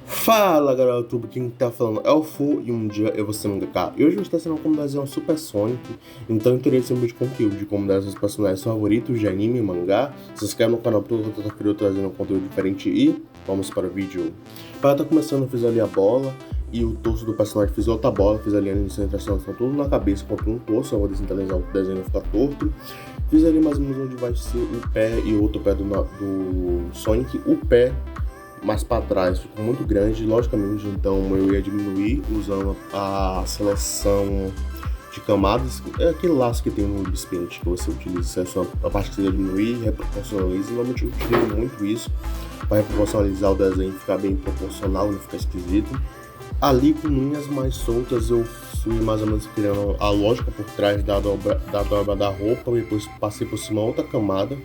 Fala galera do YouTube, quem tá falando é o Fu e um dia eu vou ser mangaka. E hoje eu vou estar sendo como desenhar um Super Sonic, então interesse em um vídeo de conteúdo de como desenhar seus personagens favoritos de anime e mangá. Se inscreve no canal porque eu tô trazendo um conteúdo diferente e vamos para o vídeo. Para estar começando, eu fiz ali a bola e o torso do personagem, fiz outra bola, fiz ali a concentração, tudo na cabeça contra um torso, eu vou descentralizar o desenho ficar torto. Fiz ali mais ou menos onde vai ser o pé e o outro pé do Sonic, o pé mais para trás ficou muito grande, logicamente, então eu ia diminuir usando a seleção de camadas, é aquele laço que tem no Paint que você utiliza, a parte que você ia diminuir e reproporcionaliza. Normalmente eu utilizo muito isso para reproporcionalizar o desenho, ficar bem proporcional, não ficar esquisito. Ali com linhas mais soltas eu fui mais ou menos criando a lógica por trás da dobra da roupa, depois passei por cima outra camada.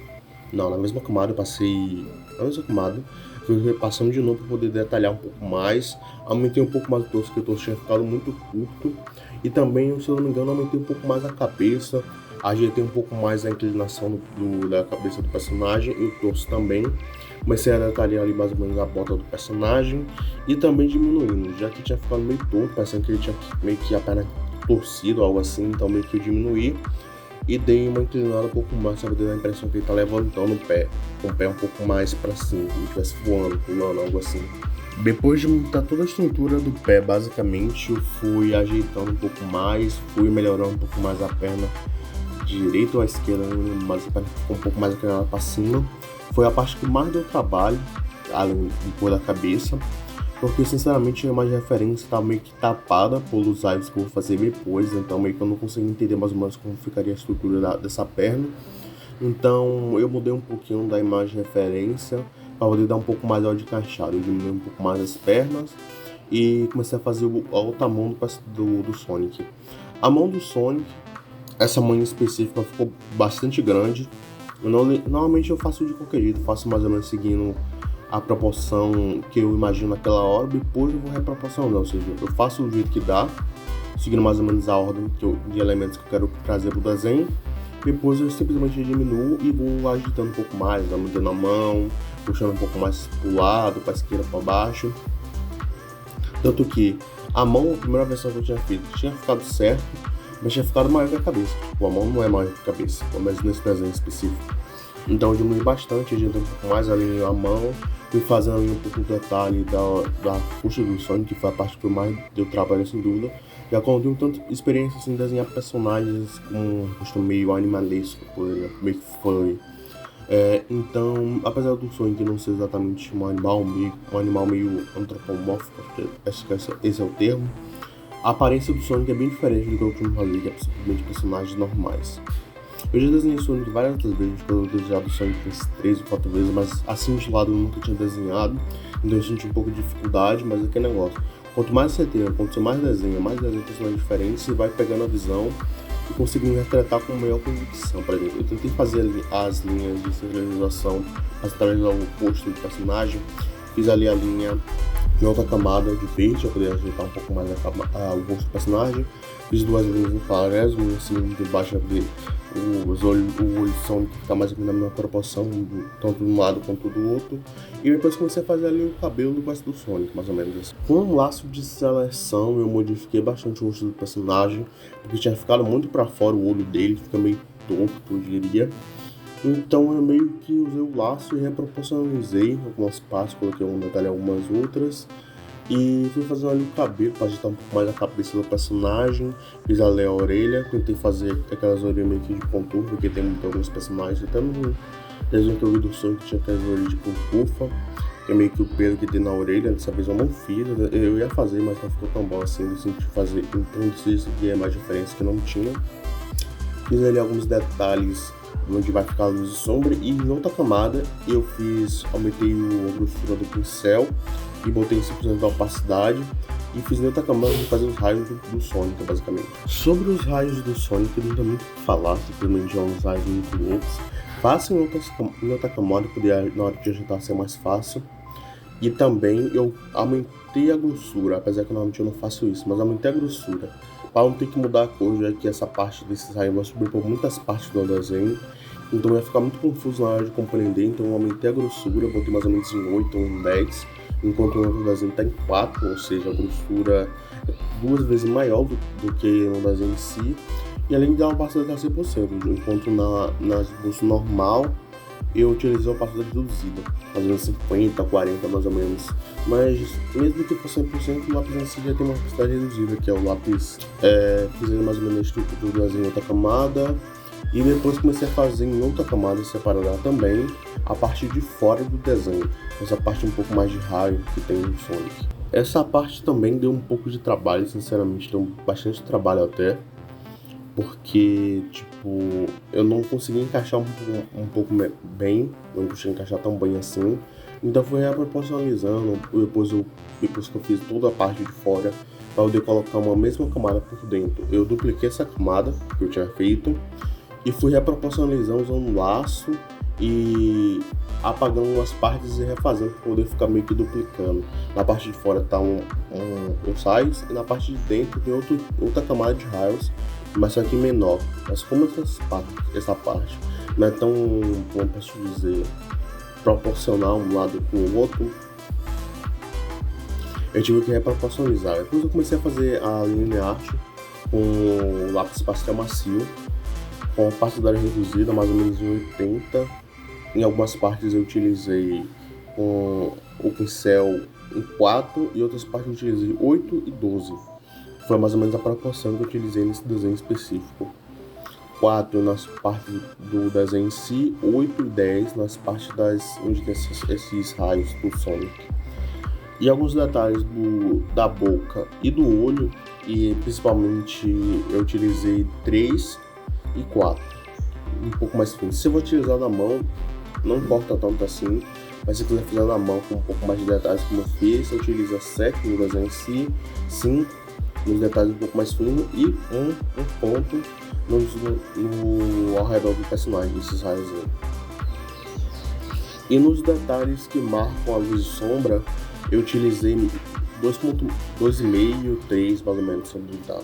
Não, na mesma camada eu passei. Na mesma camada, fui repassando de novo para poder detalhar um pouco mais. Aumentei um pouco mais o torso, porque o torso tinha ficado muito curto. E também, se eu não me engano, aumentei um pouco mais a cabeça. Ajeitei um pouco mais a inclinação da cabeça do personagem e o torso também. Comecei a detalhar ali mais ou menos a bota do personagem. E também diminuindo, já que tinha ficado meio torto, parecendo que ele tinha meio que a perna torcida ou algo assim. Então meio que eu diminuí e dei uma inclinada um pouco mais, para poder dar a impressão que ele tá levantando o pé, com o pé um pouco mais para cima, como se estivesse voando, pulando, algo assim. Depois de montar toda a estrutura do pé, basicamente, eu fui ajeitando um pouco mais, fui melhorando um pouco mais a perna de direita ou à esquerda, mas a perna ficou um pouco mais inclinada para cima. Foi a parte que mais deu trabalho, além de pôr da cabeça, porque sinceramente a imagem de referência está meio que tapada pelos raios que eu vou fazer depois, então meio que eu não consegui entender mais ou menos como ficaria a estrutura dessa perna. Então eu mudei um pouquinho da imagem de referência para poder dar um pouco mais de encaixado. Eu diminui um pouco mais as pernas e comecei a fazer a outra mão do Sonic. A mão do Sonic, essa mão em específica ficou bastante grande. Normalmente eu faço de qualquer jeito, faço mais ou menos seguindo a proporção que eu imagino naquela hora, depois eu vou reproporcionando, ou seja, eu faço do jeito que dá, seguindo mais ou menos a ordem de elementos que eu quero trazer para o desenho, depois eu simplesmente diminuo e vou agitando um pouco mais, aumentando a mão, puxando um pouco mais para o lado, para a esquerda, para baixo, tanto que a mão, a primeira versão que eu tinha feito, tinha ficado certo, mas tinha ficado maior que a cabeça, tipo, a mão não é maior que a cabeça, pelo menos nesse desenho específico. Então eu diminui bastante, ajeitei um pouco mais ali a mão, fui fazendo ali um pouco do detalhe da coxa do Sonic, que foi a parte que mais deu trabalho sem dúvida. Já quando eu tenho tanta experiência assim, em desenhar personagens com um rosto meio animalesco, meio que foi. Então, apesar do Sonic não ser exatamente um animal meio antropomórfico, acho que esse é o termo, a aparência do Sonic é bem diferente do que eu costumo fazer, que é simplesmente personagens normais. Eu já desenhei Sonic várias outras vezes, eu desenhado Sonic 3 ou 4 vezes, mas assim de lado eu nunca tinha desenhado, então eu senti um pouco de dificuldade, mas é aquele negócio. Quanto mais você tem, quanto você mais desenha personagens diferentes, você vai pegando a visão e conseguindo interpretar com maior convicção. Por exemplo, eu tentei fazer as linhas de centralização, para centralizar o rosto do personagem, fiz ali a linha em outra camada de verde, para poder ajeitar um pouco mais o rosto do personagem. Fiz duas linhas em paralelas, uma em cima e de baixo, o olho Sonic ficar mais ou menos na mesma proporção, tanto de um lado quanto do outro. E depois comecei a fazer ali o cabelo do Sonic, mais ou menos assim. Com um laço de seleção, eu modifiquei bastante o rosto do personagem, porque tinha ficado muito para fora o olho dele, fica meio torto, eu diria. Então eu meio que usei o laço e reproporcionalizei algumas partes, coloquei um detalhe em algumas outras. E fui fazendo ali o cabelo para ajeitar um pouco mais a cabeça do personagem. Fiz ali a orelha, tentei fazer aquelas orelhas meio que de contorno, porque tem alguns personagens, até no desenho que eu vi do Sonic tinha aquelas orelhas de pantufa, que é meio que o pelo que tem na orelha. Dessa vez eu não fiz, eu ia fazer, mas não ficou tão bom assim, eu senti fazer, então isso é mais diferença que não tinha. Fiz ali alguns detalhes onde vai ficar a luz e sombra, e em outra camada eu aumentei a grossura do pincel e botei 5% da opacidade e fiz em outra camada de fazer os raios do Sonic, basicamente. Sobre os raios do Sonic, não tem muito o que falar, simplesmente é uns raios muito loucos. Faço em outra camada, poder na hora de ajeitar ser mais fácil. E também eu aumentei a grossura, apesar que normalmente eu não faço isso, mas aumentei a grossura para não ter que mudar a cor, já que essa parte desses raios vai subir por muitas partes do desenho. Então ia ficar muito confuso na hora de compreender, então eu aumentei a grossura, botei mais ou menos em 8 ou em 10, enquanto o outro desenho está em 4, ou seja, a grossura é 2 vezes maior do que no desenho em si, e além de dar uma opacidade de 100%, enquanto na esboço normal eu utilizei uma opacidade reduzida, mais ou menos 50, 40 mais ou menos, mas mesmo que for 100%, o lápis em si já tem uma opacidade reduzida, que é o lápis, fiz ele mais ou menos a estrutura do desenho em outra camada, e depois comecei a fazer em outra camada separada também, a parte de fora do desenho, essa parte um pouco mais de raio que tem no Sonic. Essa parte também deu um pouco de trabalho, sinceramente, deu bastante trabalho até, porque, tipo, eu não consegui encaixar um pouco bem, não consegui encaixar tão bem assim, então fui reproporcionalizando, depois que eu fiz toda a parte de fora, para poder colocar uma mesma camada por dentro. Eu dupliquei essa camada que eu tinha feito, e fui reproporcionalizando usando um laço e apagando umas partes e refazendo para poder ficar meio que duplicando. Na parte de fora tá um size e na parte de dentro tem outra camada de raios, mas só que menor. Mas como essa parte não é tão, como posso dizer, proporcional um lado com o outro, eu tive que reproporcionalizar. Depois eu comecei a fazer a linha art com lápis pastel macio, com opacidade reduzida, mais ou menos em 80. Em algumas partes eu utilizei com o pincel em 4 e outras partes eu utilizei 8 e 12. Foi mais ou menos a proporção que eu utilizei nesse desenho específico. 4 nas partes do desenho em si, 8 e 10 nas partes onde tem esses raios do Sonic. E alguns detalhes da boca e do olho, e principalmente eu utilizei 3 e 4, um pouco mais fino. Se eu vou utilizar na mão, não importa tanto assim, mas se quiser fazer na mão com um pouco mais de detalhes como eu fiz, você utiliza 7 no desenho em si, 5 nos detalhes um pouco mais finos e um ponto ao redor do personagem, desses raios aí. E nos detalhes que marcam a luz e sombra, eu utilizei 2,5, 3 mais ou menos, se eu não duvidar,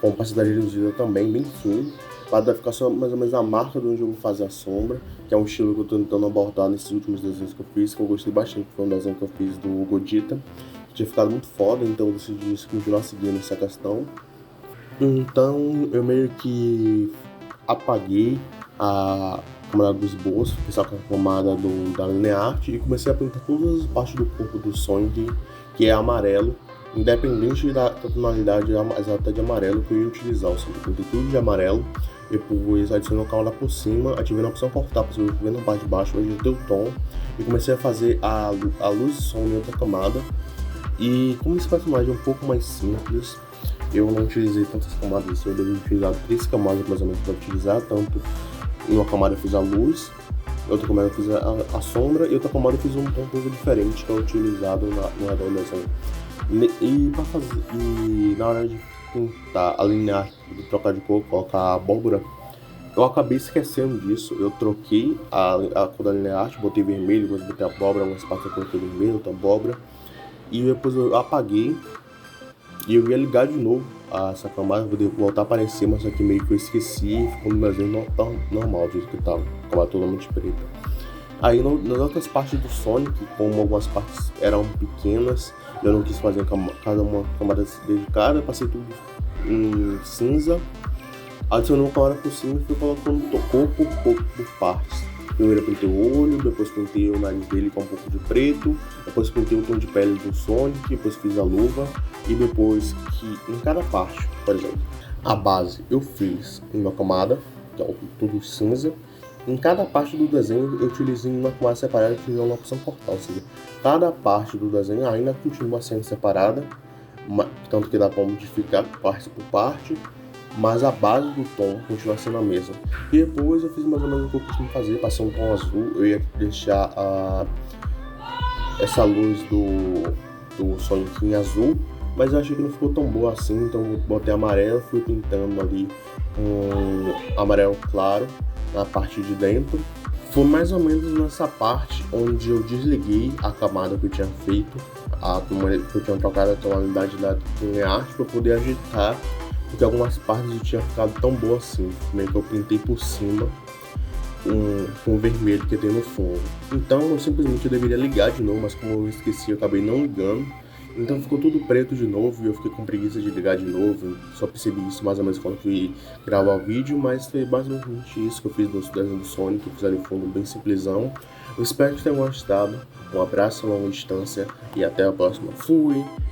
com opacidade reduzida também, bem fino, para ficar só mais ou menos a marca de onde eu vou fazer a sombra, que é um estilo que eu estou tentando abordar nesses últimos desenhos que eu fiz, que eu gostei bastante, que foi um desenho que eu fiz do Gogeta, que tinha ficado muito foda, então eu decidi continuar seguindo essa questão. Então eu meio que apaguei a camada do esboço, fiz só com a camada da linha art e comecei a pintar todas as partes do corpo do Sonic, que é amarelo, independente da tonalidade exata de amarelo que eu ia utilizar. Eu sempre pintei tudo de amarelo, depois adicionei uma camada por cima, ativei na opção cortar para você ver na parte de baixo, eu ajeitei o tom e comecei a fazer a luz e som em outra camada. E como esse personagem é um pouco mais simples, eu não utilizei tantas camadas, eu deveria utilizar 3 camadas mais ou menos para utilizar, tanto em uma camada eu fiz a luz, outra camada eu fiz a sombra e outra camada eu fiz um tom um pouco diferente que é utilizado no redor do desenho. E na hora de tentar alinhar, de trocar de cor, colocar a abóbora, eu acabei esquecendo disso. Eu troquei a cor da linha arte, botei vermelho, depois botei abóbora, algumas partes eu coloquei vermelho, outra abóbora, e depois eu apaguei e eu ia ligar de novo essa camada, poder voltar a aparecer, mas só que meio que eu esqueci e ficou no desenho normal, do jeito que tava, camada totalmente preta. Aí nas outras partes do Sonic, como algumas partes eram pequenas, eu não quis fazer cada uma camada dedicada, passei tudo em cinza, adicionei uma camada por cima e fui colocando corpo por partes. Primeiro eu pintei o olho, depois pintei o nariz dele com um pouco de preto, depois pintei o tom de pele do Sonic, depois fiz a luva, e depois que em cada parte, por exemplo, a base eu fiz em uma camada, que é tudo cinza. Em cada parte do desenho eu utilizei uma camada separada e fiz uma opção cortar, ou seja, cada parte do desenho ainda continua sendo separada, tanto que dá para modificar parte por parte, mas a base do tom continua sendo a mesma. E depois eu fiz mais ou menos o que eu costumo fazer, passei um tom azul, eu ia deixar essa luz do Sonic em azul, mas eu achei que não ficou tão boa assim, então eu botei amarelo, fui pintando ali um amarelo claro na parte de dentro. Foi mais ou menos nessa parte onde eu desliguei a camada que eu tinha feito, que eu tinha trocado a tonalidade da linha arte para poder ajeitar, porque algumas partes eu tinha ficado tão boa assim, meio que eu pintei por cima com o vermelho que tem no fundo. Então eu simplesmente deveria ligar de novo, mas como eu esqueci, eu acabei não ligando. Então ficou tudo preto de novo e eu fiquei com preguiça de ligar de novo. Só percebi isso mais ou menos quando fui gravar o vídeo, mas foi basicamente isso que eu fiz no desenho do Sonic, eu fiz ali fundo bem simplesão. Eu espero que tenham gostado. Um abraço a longa distância e até a próxima. Fui!